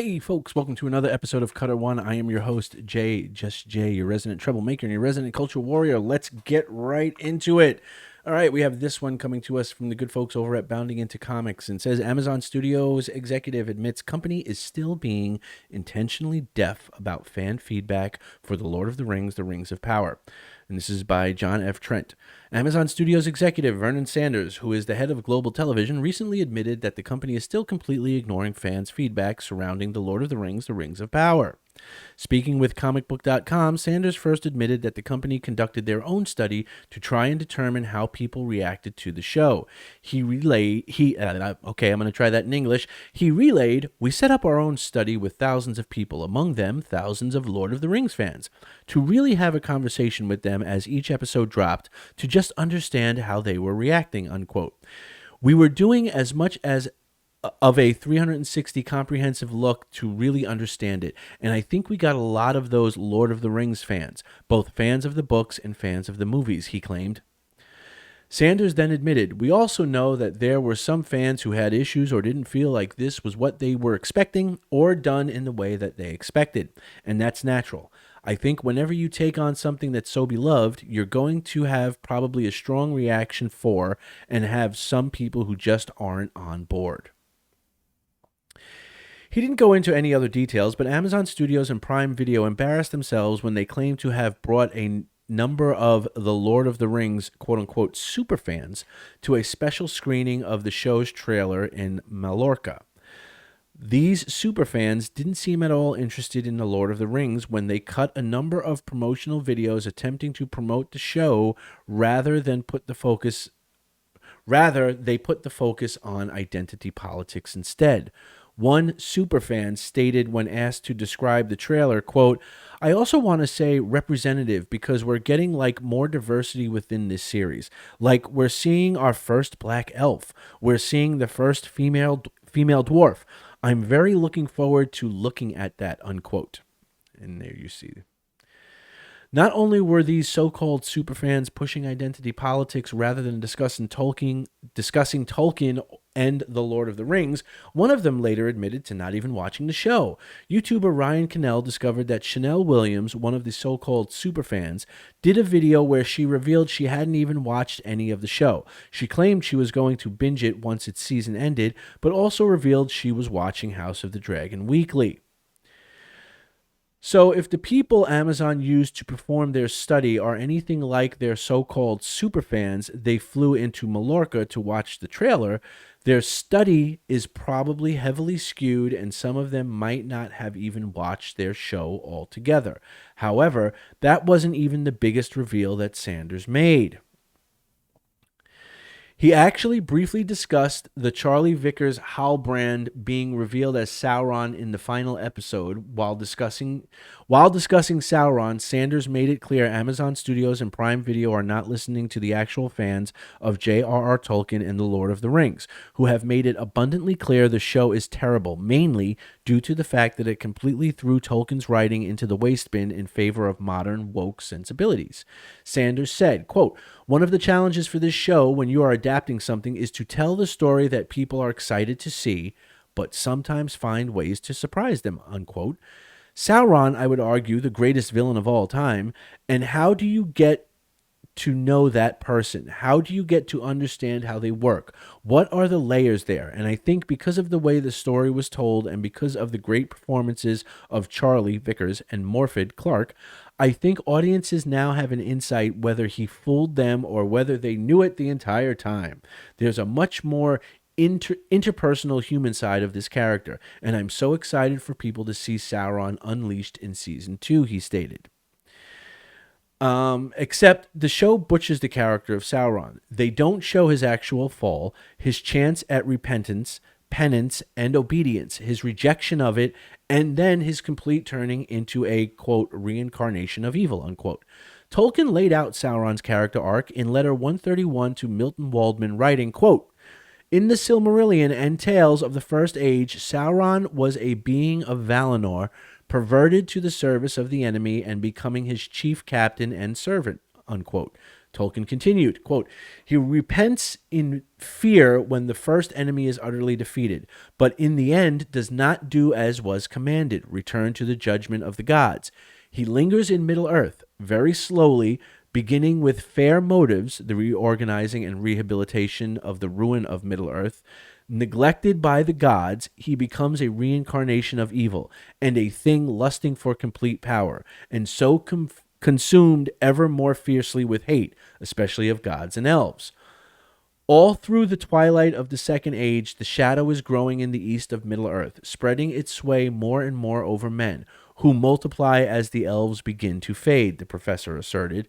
Hey folks, welcome to another episode of Cutter One. I am your host, Jay, just Jay, your resident troublemaker and your resident culture warrior. Let's get right into it. All right, we have this one coming to us from the good folks over at Bounding Into Comics, and says Amazon Studios executive admits company is still being intentionally deaf about fan feedback for The Lord of the Rings of Power. And this is by John F. Trent. Amazon Studios executive Vernon Sanders, who is the head of global television, recently admitted that the company is still completely ignoring fans' feedback surrounding The Lord of the Rings of Power. Speaking with comicbook.com, Sanders first admitted that the company conducted their own study to try and determine how people reacted to the show. I'm going to try that in English. He relayed, "We set up our own study with thousands of people, among them thousands of Lord of the Rings fans, to really have a conversation with them as each episode dropped to just understand how they were reacting," unquote. "We were doing as much as of a 360 comprehensive look to really understand it. And I think we got a lot of those Lord of the Rings fans, both fans of the books and fans of the movies," he claimed. Sanders then admitted, "We also know that there were some fans who had issues or didn't feel like this was what they were expecting or done in the way that they expected. And that's natural. I think whenever you take on something that's so beloved, you're going to have probably a strong reaction for and have some people who just aren't on board." He didn't go into any other details, but Amazon Studios and Prime Video embarrassed themselves when they claimed to have brought a number of the Lord of the Rings quote-unquote superfans to a special screening of the show's trailer in Mallorca. These superfans didn't seem at all interested in The Lord of the Rings when they cut a number of promotional videos attempting to promote the show rather, they put the focus on identity politics instead. One superfan stated when asked to describe the trailer, quote, "I also want to say representative because we're getting like more diversity within this series. Like we're seeing our first black elf. We're seeing the first female dwarf. I'm very looking forward to looking at that," unquote. And there you see. Not only were these so-called superfans pushing identity politics rather than discussing Tolkien and The Lord of the Rings, one of them later admitted to not even watching the show. YouTuber Ryan Cannell discovered that Chanel Williams, one of the so-called superfans, did a video where she revealed she hadn't even watched any of the show. She claimed she was going to binge it once its season ended, but also revealed she was watching House of the Dragon weekly. So if the people Amazon used to perform their study are anything like their so-called superfans they flew into Mallorca to watch the trailer, their study is probably heavily skewed and some of them might not have even watched their show altogether. However, that wasn't even the biggest reveal that Sanders made. He actually briefly discussed the Charlie Vickers Halbrand being revealed as Sauron in the final episode. While discussing Sauron, Sanders made it clear Amazon Studios and Prime Video are not listening to the actual fans of J.R.R. Tolkien and The Lord of the Rings, who have made it abundantly clear the show is terrible, mainly due to the fact that it completely threw Tolkien's writing into the waste bin in favor of modern woke sensibilities. Sanders said, quote, "One of the challenges for this show when you are adapting something is to tell the story that people are excited to see, but sometimes find ways to surprise them," unquote. Sauron, I would argue, the greatest villain of all time. And how do you get to know that person? How do you get to understand how they work? What are the layers there? And I think because of the way the story was told and because of the great performances of Charlie Vickers and Morfydd Clark, I think audiences now have an insight whether he fooled them or whether they knew it the entire time. There's a much more interpersonal human side of this character, and I'm so excited for people to see Sauron unleashed in season 2, he stated. Except the show butchers the character of Sauron. They don't show his actual fall, his chance at repentance, penance, and obedience, his rejection of it, and then his complete turning into a, quote, reincarnation of evil, unquote. Tolkien laid out Sauron's character arc in letter 131 to Milton Waldman, writing, quote, "In the Silmarillion and Tales of the First Age, Sauron was a being of Valinor, perverted to the service of the enemy and becoming his chief captain and servant," unquote. Tolkien continued, quote, he repents in fear when the first enemy is utterly defeated, but in the end does not do as was commanded, return to the judgment of the gods. He lingers in Middle-earth, very slowly, beginning with fair motives, the reorganizing and rehabilitation of the ruin of Middle-earth. Neglected by the gods, he becomes a reincarnation of evil, and a thing lusting for complete power, and so consumed ever more fiercely with hate, especially of gods and elves. All through the twilight of the Second Age, the shadow is growing in the east of Middle-earth, spreading its sway more and more over men, who multiply as the elves begin to fade, the professor asserted.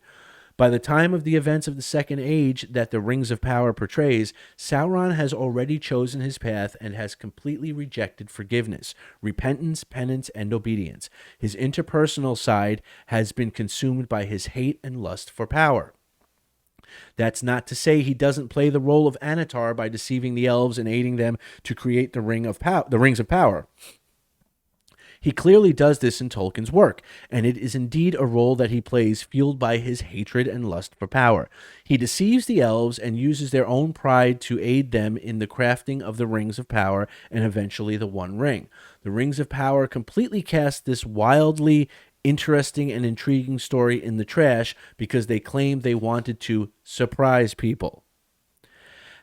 By the time of the events of the Second Age that the Rings of Power portrays, Sauron has already chosen his path and has completely rejected forgiveness, repentance, penance, and obedience. His interpersonal side has been consumed by his hate and lust for power. That's not to say he doesn't play the role of Anatar by deceiving the elves and aiding them to create the Rings of Power. He clearly does this in Tolkien's work, and it is indeed a role that he plays fueled by his hatred and lust for power. He deceives the elves and uses their own pride to aid them in the crafting of the Rings of Power and eventually the One Ring. The Rings of Power completely cast this wildly interesting and intriguing story in the trash because they claimed they wanted to surprise people.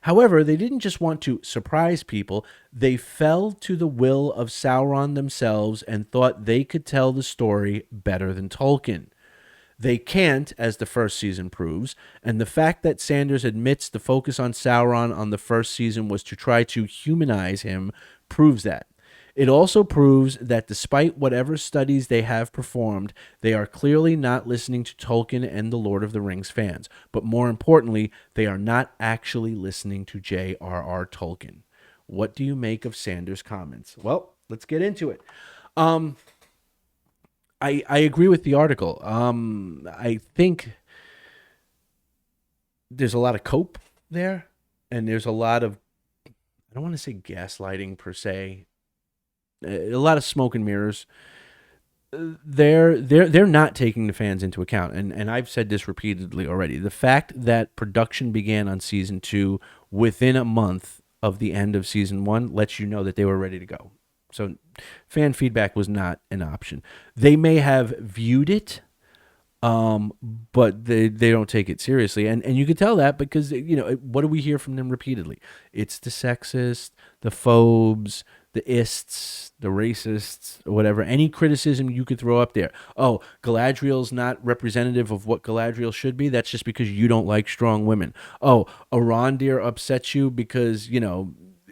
However, they didn't just want to surprise people, they fell to the will of Sauron themselves and thought they could tell the story better than Tolkien. They can't, as the first season proves, and the fact that Sanders admits the focus on Sauron on the first season was to try to humanize him proves that. It also proves that despite whatever studies they have performed, they are clearly not listening to Tolkien and the Lord of the Rings fans. But more importantly, they are not actually listening to J.R.R. Tolkien. What do you make of Sanders' comments? Well, let's get into it. I agree with the article. I think there's a lot of cope there, and there's a lot of, I don't want to say gaslighting per se, a lot of smoke and mirrors. They're not taking the fans into account, and I've said this repeatedly already. The fact that production began on season 2 within a month of the end of season 1 lets you know that they were ready to go. So fan feedback was not an option. They may have viewed it, but they don't take it seriously, and you can tell that because what do we hear from them repeatedly? It's the sexist, the phobes, the ists, the racists, whatever, any criticism you could throw up there. Oh, Galadriel's not representative of what Galadriel should be. That's just because you don't like strong women. Oh, Arondir upsets you because,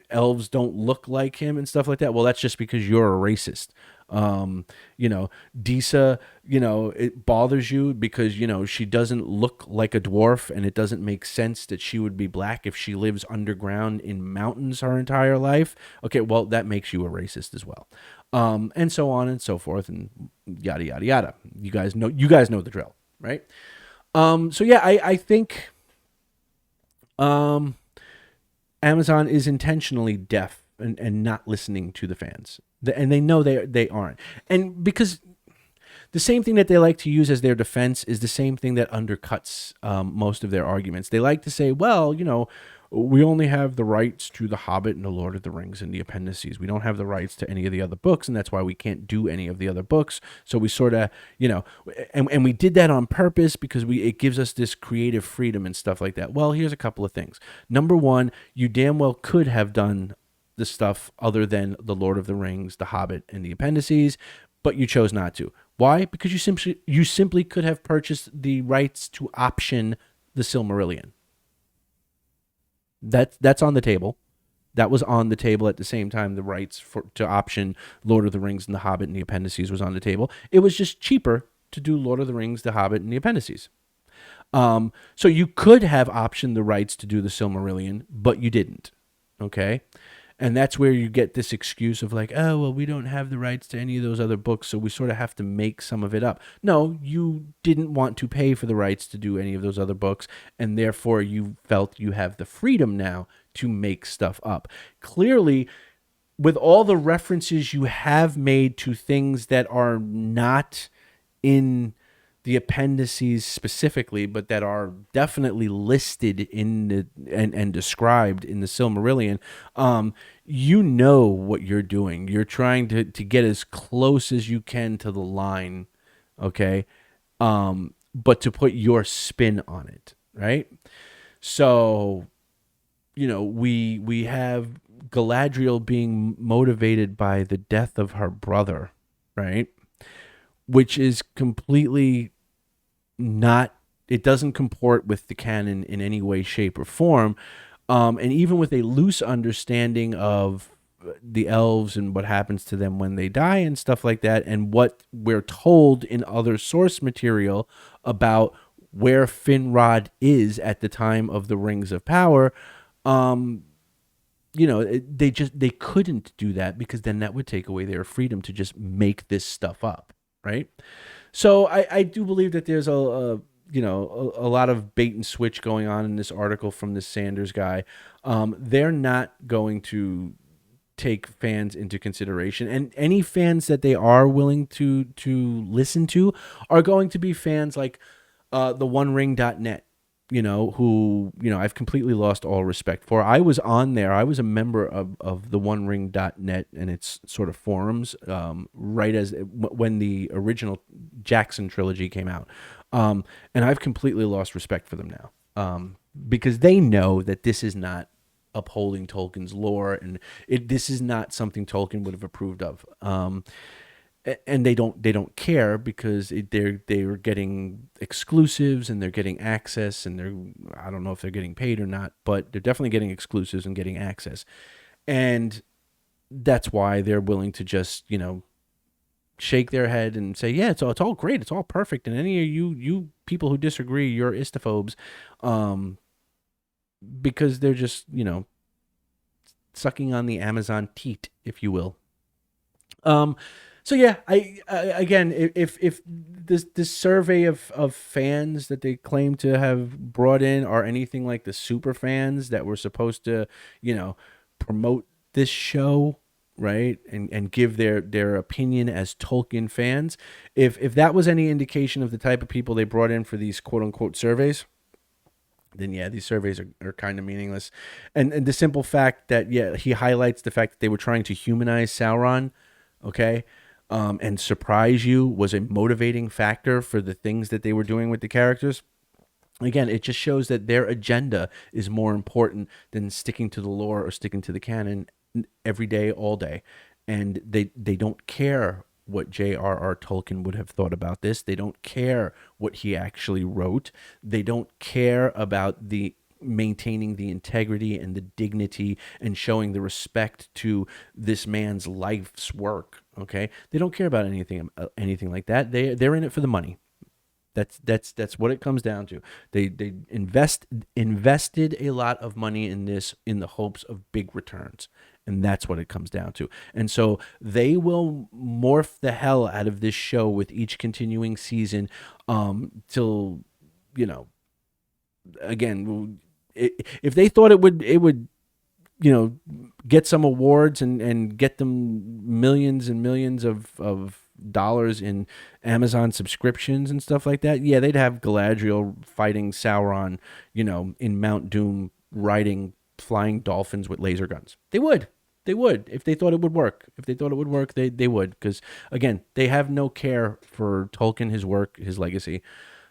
elves don't look like him and stuff like that. Well, that's just because you're a racist. Disa, it bothers you because, she doesn't look like a dwarf and it doesn't make sense that she would be black if she lives underground in mountains her entire life. Okay, well, that makes you a racist as well. And so on and so forth and yada, yada, yada. You guys know the drill, right? So yeah, I think, Amazon is intentionally deaf and not listening to the fans. And they know they aren't. And because the same thing that they like to use as their defense is the same thing that undercuts most of their arguments. They like to say, well, we only have the rights to The Hobbit and The Lord of the Rings and the appendices. We don't have the rights to any of the other books, and that's why we can't do any of the other books. So we sort of, and we did that on purpose because it gives us this creative freedom and stuff like that. Well, here's a couple of things. Number one, you damn well could have done the stuff other than The Lord of the Rings, The Hobbit, and the appendices, but you chose not to. Why? Because you simply could have purchased the rights to option the Silmarillion. That's on the table. That was on the table at the same time the rights to option Lord of the Rings and The Hobbit and the appendices was on the table. It was just cheaper to do Lord of the Rings, The Hobbit, and the appendices. So you could have optioned the rights to do the Silmarillion, but you didn't. Okay? And that's where you get this excuse of like, oh, well, we don't have the rights to any of those other books, so we sort of have to make some of it up. No, you didn't want to pay for the rights to do any of those other books, and therefore you felt you have the freedom now to make stuff up. Clearly, with all the references you have made to things that are not in the appendices specifically, but that are definitely listed in the and described in the Silmarillion, you know what you're doing. You're trying to get as close as you can to the line, okay? But to put your spin on it, right? So, we have Galadriel being motivated by the death of her brother, right? Which is completely not, it doesn't comport with the canon in any way, shape, or form. And even with a loose understanding of the elves and what happens to them when they die and stuff like that, and what we're told in other source material about where Finrod is at the time of the Rings of Power, they couldn't do that, because then that would take away their freedom to just make this stuff up, right? So I do believe that there's a lot of bait and switch going on in this article from this Sanders guy. They're not going to take fans into consideration, and any fans that they are willing to listen to are going to be fans like the OneRing.net, who, I've completely lost all respect for. I was on there. I was a member of the OneRing.net and its sort of forums, right when the original Jackson trilogy came out. And I've completely lost respect for them now, because they know that this is not upholding Tolkien's lore, and this is not something Tolkien would have approved of. And they don't care, because they're getting exclusives, and they're getting access, and I don't know if they're getting paid or not, but they're definitely getting exclusives and getting access. And that's why they're willing to just, shake their head and say, yeah, it's all great, it's all perfect, and any of you people who disagree, you're istophobes, because they're just, sucking on the Amazon teat, if you will. So yeah, I again, if this survey of fans that they claim to have brought in are anything like the super fans that were supposed to, promote this show, right, and give their opinion as Tolkien fans, if that was any indication of the type of people they brought in for these quote unquote surveys, then yeah, these surveys are kind of meaningless. And the simple fact that, yeah, he highlights the fact that they were trying to humanize Sauron, okay, and surprise you was a motivating factor for the things that they were doing with the characters. Again, it just shows that their agenda is more important than sticking to the lore or sticking to the canon every day, all day. And they don't care what J.R.R. Tolkien would have thought about this. They don't care what he actually wrote. They don't care about the maintaining the integrity and the dignity and showing the respect to this man's life's work. Okay, they don't care about anything like that. They're in it for the money. That's what it comes down to. They invested a lot of money in this in the hopes of big returns, and that's what it comes down to. And so they will morph the hell out of this show with each continuing season, till, again, if they thought it would get some awards and get them millions and millions of dollars in Amazon subscriptions and stuff like that, yeah, they'd have Galadriel fighting Sauron, in Mount Doom, riding flying dolphins with laser guns. They would. If they thought it would work. If they thought it would work, they would. Because, again, they have no care for Tolkien, his work, his legacy,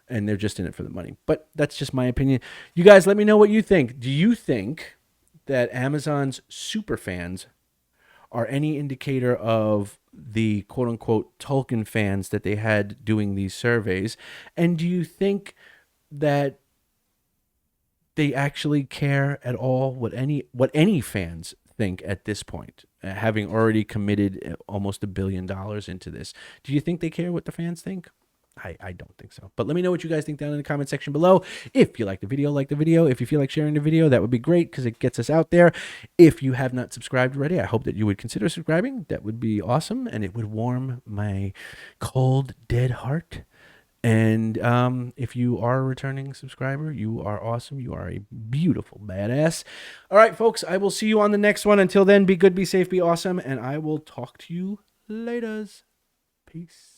and they're just in it for the money. But that's just my opinion. You guys, let me know what you think. Do you think that Amazon's super fans are any indicator of the quote-unquote Tolkien fans that they had doing these surveys? And do you think that they actually care at all what any fans think at this point, having already committed almost $1 billion into this? Do you think they care what the fans think? I don't think so. But let me know what you guys think down in the comment section below. If you like the video, like the video. If you feel like sharing the video, that would be great, because it gets us out there. If you have not subscribed already, I hope that you would consider subscribing. That would be awesome, and it would warm my cold, dead heart. And if you are a returning subscriber, you are awesome. You are a beautiful badass. All right, folks, I will see you on the next one. Until then, be good, be safe, be awesome, and I will talk to you later. Peace.